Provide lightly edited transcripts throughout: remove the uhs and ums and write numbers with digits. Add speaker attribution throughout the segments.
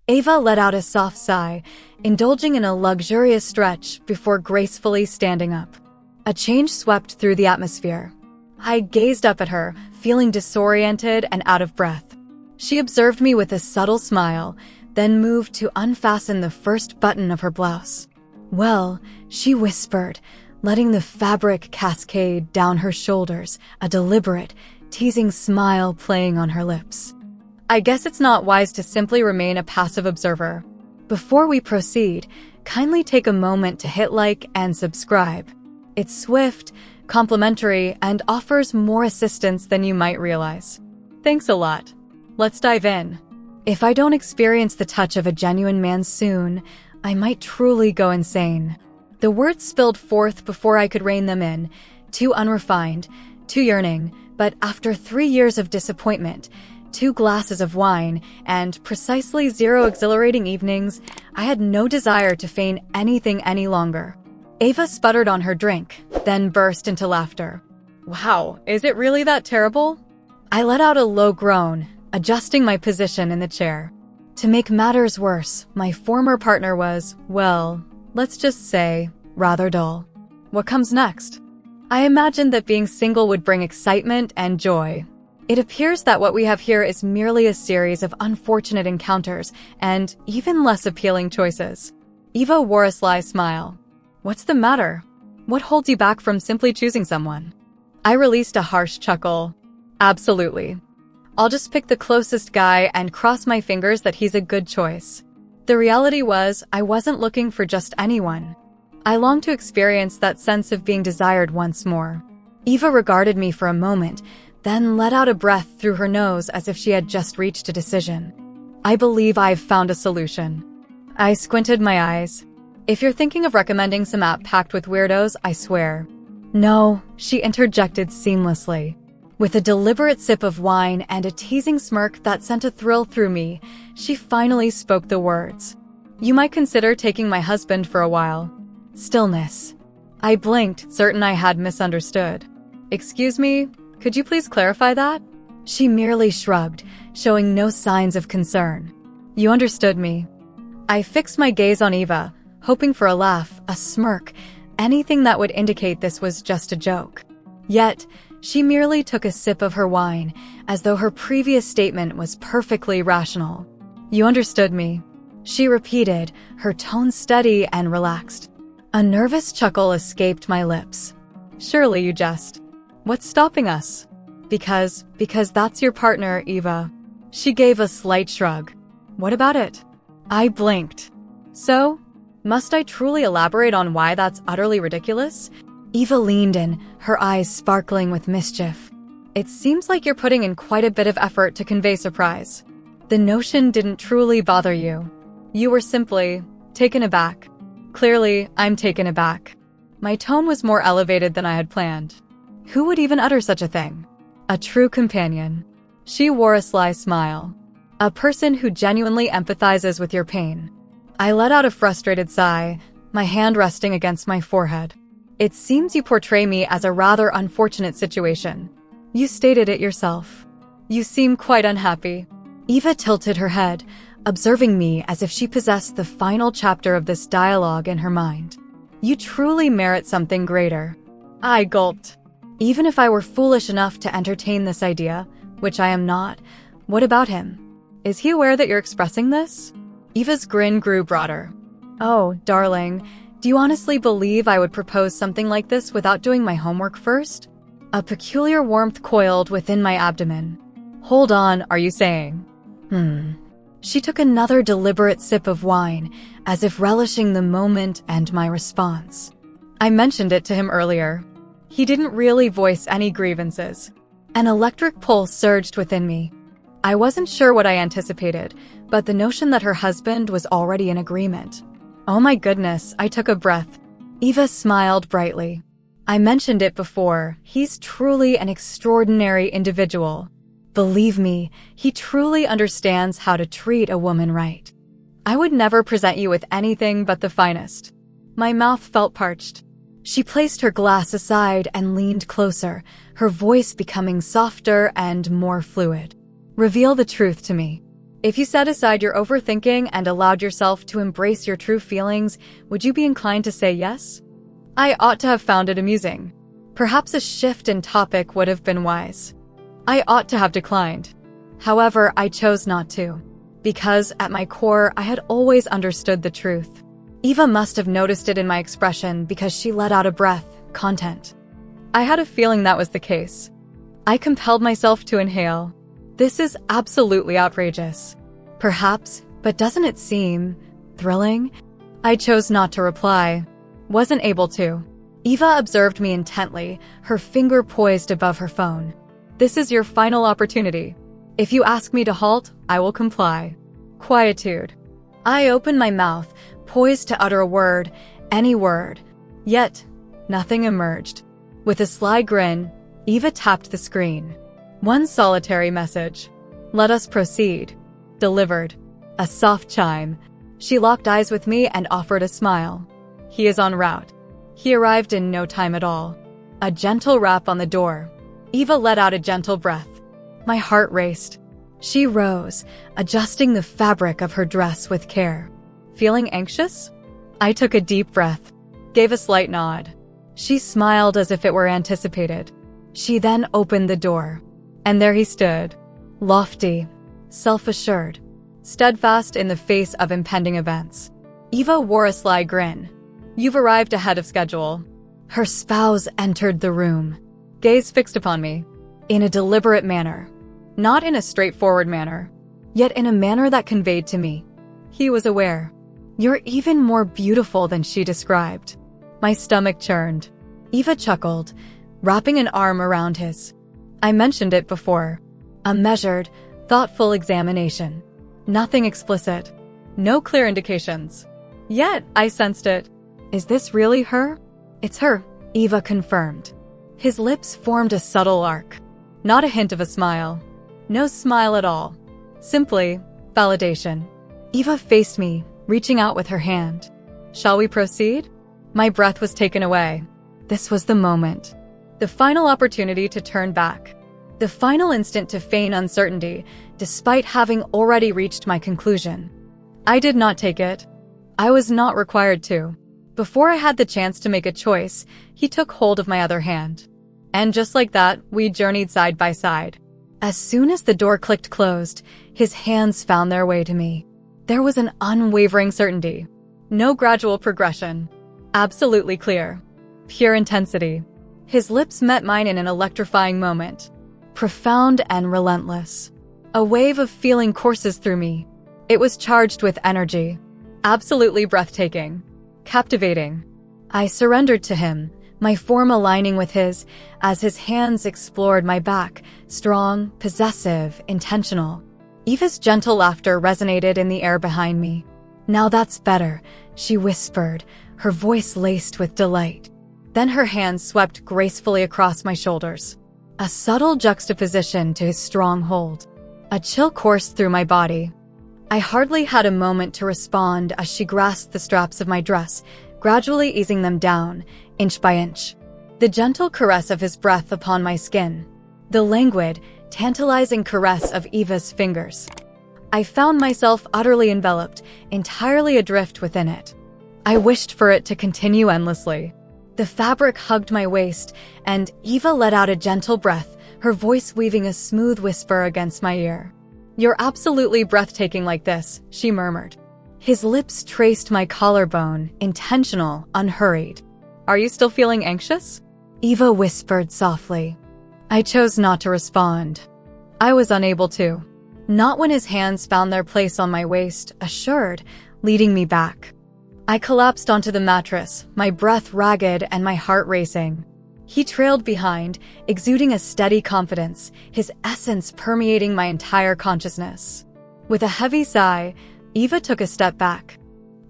Speaker 1: Ava let out a soft sigh, indulging in a luxurious stretch before gracefully standing up. A change swept through the atmosphere. I gazed up at her, feeling disoriented and out of breath. She observed me with a subtle smile, then moved to unfasten the first button of her blouse. "Well," she whispered, letting the fabric cascade down her shoulders, a deliberate, teasing smile playing on her lips. "I guess it's not wise to simply remain a passive observer. Before we proceed, kindly take a moment to hit like and subscribe. It's swift, complimentary, and offers more assistance than you might realize. Thanks a lot. Let's dive in. If I don't experience the touch of a genuine man soon, I might truly go insane." The words spilled forth before I could rein them in, too unrefined, too yearning, but after 3 years of disappointment, 2 glasses of wine, and precisely 0 exhilarating evenings, I had no desire to feign anything any longer. Ava sputtered on her drink, then burst into laughter. "Wow, is it really that terrible?" I let out a low groan, adjusting my position in the chair. To make matters worse, my former partner was, well, let's just say, rather dull. What comes next? I imagined that being single would bring excitement and joy. It appears that what we have here is merely a series of unfortunate encounters and even less appealing choices. Eva wore a sly smile. "What's the matter? What holds you back from simply choosing someone?" I released a harsh chuckle. "Absolutely. I'll just pick the closest guy and cross my fingers that he's a good choice." The reality was, I wasn't looking for just anyone. I longed to experience that sense of being desired once more. Eva regarded me for a moment, then let out a breath through her nose as if she had just reached a decision. "I believe I've found a solution." I squinted my eyes. "If you're thinking of recommending some app packed with weirdos, I swear." "No," she interjected seamlessly. With a deliberate sip of wine and a teasing smirk that sent a thrill through me, she finally spoke the words. "You might consider taking my husband for a while." Stillness. I blinked, certain I had misunderstood. "Excuse me, could you please clarify that?" She merely shrugged, showing no signs of concern. "You understood me." I fixed my gaze on Eva, hoping for a laugh, a smirk, anything that would indicate this was just a joke. Yet, she merely took a sip of her wine, as though her previous statement was perfectly rational. "You understood me," she repeated, her tone steady and relaxed. A nervous chuckle escaped my lips. "Surely you jest. What's stopping us?" Because that's your partner, Eva." She gave a slight shrug. "What about it?" I blinked. "So? Must I truly elaborate on why that's utterly ridiculous?" Eva leaned in, her eyes sparkling with mischief. "It seems like you're putting in quite a bit of effort to convey surprise. The notion didn't truly bother you. You were simply taken aback." Clearly, I'm taken aback. My tone was more elevated than I had planned. Who would even utter such a thing? A true companion. She wore a sly smile. A person who genuinely empathizes with your pain. I let out a frustrated sigh, my hand resting against my forehead. "It seems you portray me as a rather unfortunate situation. You stated it yourself. You seem quite unhappy." Eva tilted her head, observing me as if she possessed the final chapter of this dialogue in her mind. "You truly merit something greater." I gulped. "Even if I were foolish enough to entertain this idea, which I am not, what about him? Is he aware that you're expressing this?" Eva's grin grew broader. "Oh, darling, do you honestly believe I would propose something like this without doing my homework first?" A peculiar warmth coiled within my abdomen. "Hold on, are you saying?" She took another deliberate sip of wine, as if relishing the moment and my response. "I mentioned it to him earlier. He didn't really voice any grievances." An electric pulse surged within me. I wasn't sure what I anticipated, but the notion that her husband was already in agreement. Oh my goodness, I took a breath. Eva smiled brightly. "I mentioned it before, he's truly an extraordinary individual. Believe me, he truly understands how to treat a woman right. I would never present you with anything but the finest." My mouth felt parched. She placed her glass aside and leaned closer, her voice becoming softer and more fluid. "Reveal the truth to me. If you set aside your overthinking and allowed yourself to embrace your true feelings, would you be inclined to say yes? I ought to have found it amusing. Perhaps a shift in topic would have been wise. I ought to have declined. However, I chose not to. Because, at my core, I had always understood the truth. Eva must have noticed it in my expression because she let out a breath, content. I had a feeling that was the case. I compelled myself to inhale. This is absolutely outrageous. Perhaps, but doesn't it seem thrilling? I chose not to reply. Wasn't able to. Eva observed me intently, her finger poised above her phone. This is your final opportunity. If you ask me to halt, I will comply. Quietude. I opened my mouth, poised to utter a word, any word. Yet, nothing emerged. With a sly grin, Eva tapped the screen. One solitary message. Let us proceed. Delivered. A soft chime. She locked eyes with me and offered a smile. He is en route. He arrived in no time at all. A gentle rap on the door. Eva let out a gentle breath. My heart raced. She rose, adjusting the fabric of her dress with care. Feeling anxious? I took a deep breath, gave a slight nod. She smiled as if it were anticipated. She then opened the door. And there he stood, lofty, self-assured, steadfast in the face of impending events. Eva wore a sly grin. You've arrived ahead of schedule. Her spouse entered the room, gaze fixed upon me, in a deliberate manner. Not in a straightforward manner, yet in a manner that conveyed to me. He was aware. You're even more beautiful than she described. My stomach churned. Eva chuckled, wrapping an arm around his. I mentioned it before. A measured, thoughtful examination. Nothing explicit. No clear indications. Yet, I sensed it. Is this really her? It's her, Eva confirmed. His lips formed a subtle arc. Not a hint of a smile. No smile at all. Simply, validation. Eva faced me, reaching out with her hand. Shall we proceed? My breath was taken away. This was the moment. The final opportunity to turn back. The final instant to feign uncertainty, despite having already reached my conclusion. I did not take it. I was not required to. Before I had the chance to make a choice, he took hold of my other hand. And just like that, we journeyed side by side. As soon as the door clicked closed, his hands found their way to me. There was an unwavering certainty. No gradual progression. Absolutely clear. Pure intensity. His lips met mine in an electrifying moment. Profound and relentless. A wave of feeling courses through me. It was charged with energy. Absolutely breathtaking. Captivating. I surrendered to him, my form aligning with his, as his hands explored my back, strong, possessive, intentional. Eva's gentle laughter resonated in the air behind me. Now that's better, she whispered, her voice laced with delight. Then her hands swept gracefully across my shoulders. A subtle juxtaposition to his strong hold. A chill coursed through my body. I hardly had a moment to respond as she grasped the straps of my dress, gradually easing them down, inch by inch. The gentle caress of his breath upon my skin. The languid, tantalizing caress of Eva's fingers. I found myself utterly enveloped, entirely adrift within it. I wished for it to continue endlessly. The fabric hugged my waist, and Eva let out a gentle breath, her voice weaving a smooth whisper against my ear. You're absolutely breathtaking like this, she murmured. His lips traced my collarbone, intentional, unhurried. Are you still feeling anxious? Eva whispered softly. I chose not to respond. I was unable to. Not when his hands found their place on my waist, assured, leading me back. I collapsed onto the mattress, my breath ragged and my heart racing. He trailed behind, exuding a steady confidence, his essence permeating my entire consciousness. With a heavy sigh, Eva took a step back.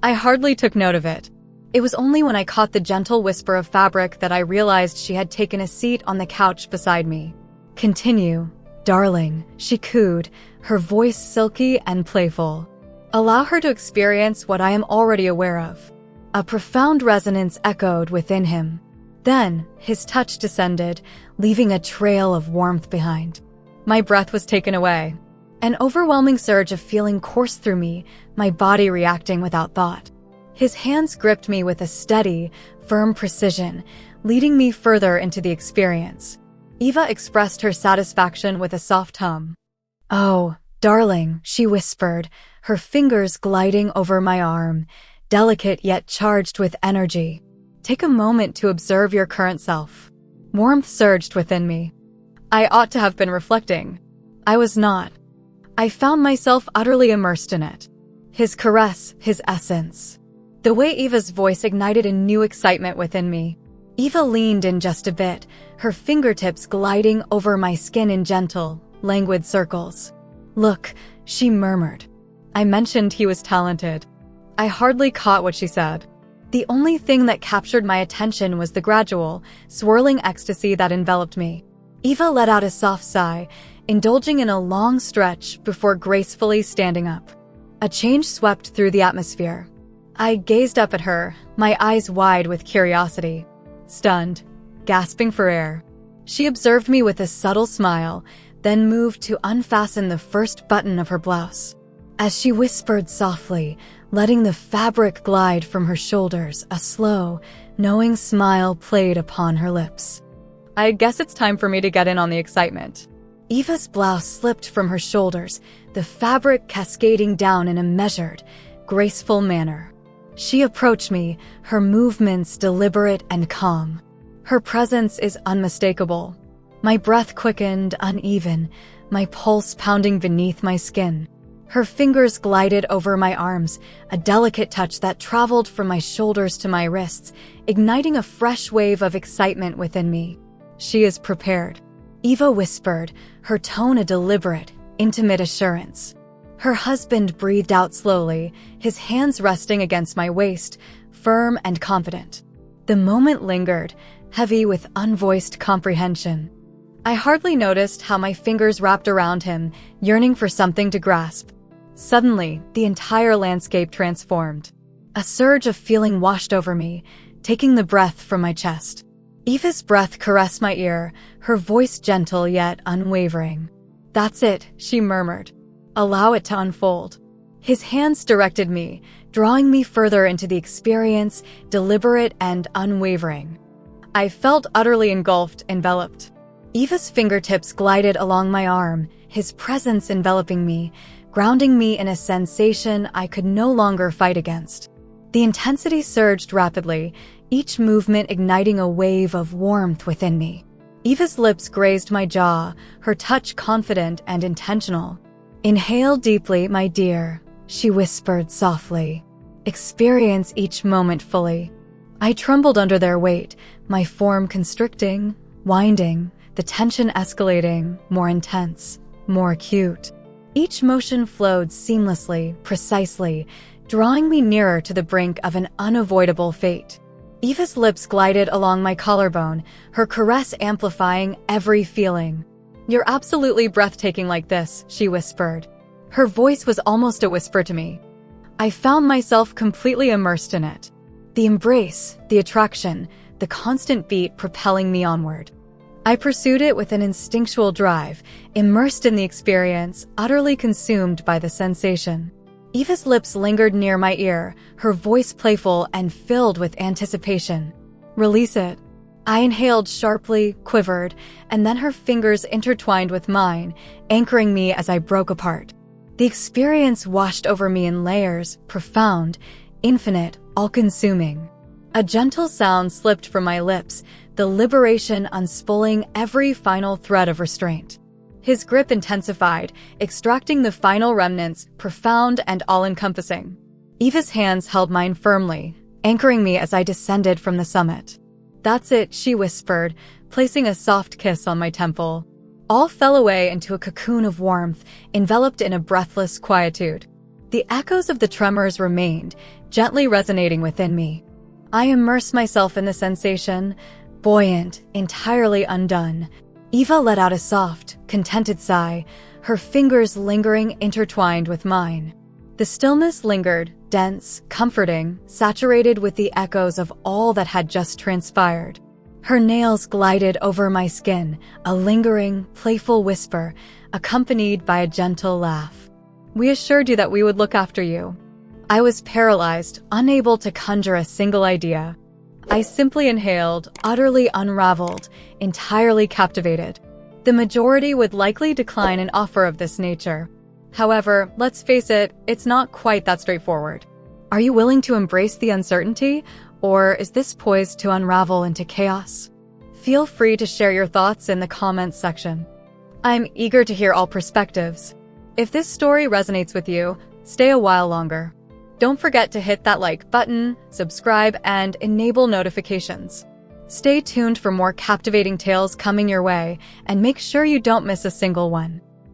Speaker 1: I hardly took note of it. It was only when I caught the gentle whisper of fabric that I realized she had taken a seat on the couch beside me. Continue, darling, she cooed, her voice silky and playful. Allow her to experience what I am already aware of. A profound resonance echoed within him. Then, his touch descended, leaving a trail of warmth behind. My breath was taken away. An overwhelming surge of feeling coursed through me, my body reacting without thought. His hands gripped me with a steady, firm precision, leading me further into the experience. Eva expressed her satisfaction with a soft hum. "Oh, darling," she whispered, her fingers gliding over my arm, delicate yet charged with energy. "Take a moment to observe your current self." Warmth surged within me. I ought to have been reflecting. I was not. I found myself utterly immersed in it. His caress, his essence. The way Eva's voice ignited a new excitement within me. Eva leaned in just a bit, her fingertips gliding over my skin in gentle, languid circles. "Look," she murmured. I mentioned he was talented. I hardly caught what she said. The only thing that captured my attention was the gradual, swirling ecstasy that enveloped me. Eva let out a soft sigh, indulging in a long stretch before gracefully standing up. A change swept through the atmosphere. I gazed up at her, my eyes wide with curiosity. Stunned, gasping for air. She observed me with a subtle smile, then moved to unfasten the first button of her blouse. As she whispered softly, letting the fabric glide from her shoulders, a slow, knowing smile played upon her lips. "I guess it's time for me to get in on the excitement." Eva's blouse slipped from her shoulders, the fabric cascading down in a measured, graceful manner. She approached me, her movements deliberate and calm. Her presence is unmistakable. My breath quickened, uneven, my pulse pounding beneath my skin. Her fingers glided over my arms, a delicate touch that traveled from my shoulders to my wrists, igniting a fresh wave of excitement within me. "She is prepared," Eva whispered, her tone a deliberate, intimate assurance. Her husband breathed out slowly, his hands resting against my waist, firm and confident. The moment lingered, heavy with unvoiced comprehension. I hardly noticed how my fingers wrapped around him, yearning for something to grasp. Suddenly, the entire landscape transformed. A surge of feeling washed over me, taking the breath from my chest. Eva's breath caressed my ear, her voice gentle yet unwavering. "That's it," she murmured. "Allow it to unfold." His hands directed me, drawing me further into the experience, deliberate and unwavering. I felt utterly engulfed, enveloped. Eva's fingertips glided along my arm, his presence enveloping me, grounding me in a sensation I could no longer fight against. The intensity surged rapidly, each movement igniting a wave of warmth within me. Eva's lips grazed my jaw, her touch confident and intentional. "Inhale deeply, my dear," she whispered softly. "Experience each moment fully." I trembled under their weight, my form constricting, winding, the tension escalating, more intense, more acute. Each motion flowed seamlessly, precisely, drawing me nearer to the brink of an unavoidable fate. Eva's lips glided along my collarbone, her caress amplifying every feeling. "You're absolutely breathtaking like this," she whispered. Her voice was almost a whisper to me. I found myself completely immersed in it. The embrace, the attraction, the constant beat propelling me onward. I pursued it with an instinctual drive, immersed in the experience, utterly consumed by the sensation. Eva's lips lingered near my ear, her voice playful and filled with anticipation. "Release it." I inhaled sharply, quivered, and then her fingers intertwined with mine, anchoring me as I broke apart. The experience washed over me in layers, profound, infinite, all-consuming. A gentle sound slipped from my lips, the liberation unspooling every final thread of restraint. His grip intensified, extracting the final remnants, profound and all-encompassing. Eva's hands held mine firmly, anchoring me as I descended from the summit. "That's it," she whispered, placing a soft kiss on my temple. All fell away into a cocoon of warmth, enveloped in a breathless quietude. The echoes of the tremors remained, gently resonating within me. I immersed myself in the sensation, buoyant, entirely undone. Eva let out a soft, contented sigh, her fingers lingering intertwined with mine. The stillness lingered, dense, comforting, saturated with the echoes of all that had just transpired. Her nails glided over my skin, a lingering, playful whisper, accompanied by a gentle laugh. We assured you that we would look after you. I was paralyzed, unable to conjure a single idea. I simply inhaled, utterly unraveled, entirely captivated. The majority would likely decline an offer of this nature. However, let's face it, it's not quite that straightforward. Are you willing to embrace the uncertainty, or is this poised to unravel into chaos? Feel free to share your thoughts in the comments section. I'm eager to hear all perspectives. If this story resonates with you, stay a while longer. Don't forget to hit that like button, subscribe, and enable notifications. Stay tuned for more captivating tales coming your way, and make sure you don't miss a single one.